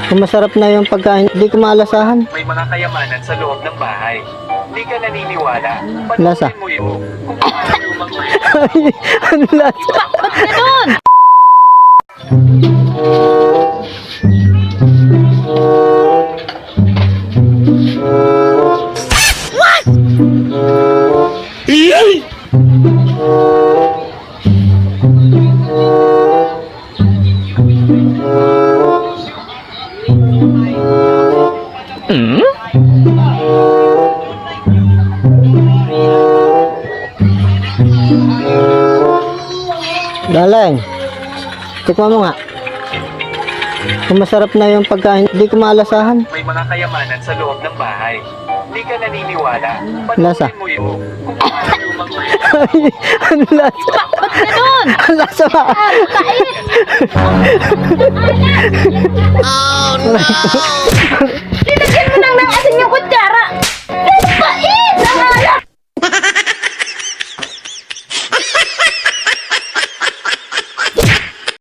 Kung masarap na yung pagkain, hindi ko maalasahan. May mga kayamanan sa loob ng bahay. Hindi ka naniniwala? Lasa. Panoorin mo yun. Kung paano lumang Ay, ano lasa? Ganun! Dalang. Tikman mo nga. Kung masarap na yung pagkain, hindi ko maalasahan. may mga kayamanan sa loob ng bahay. Hindi ka naniniwala? Lasa. Panoorin mo yun. Kung paano lumang Ay, ano lasa? Ganun! Ang lasa ba? Kait!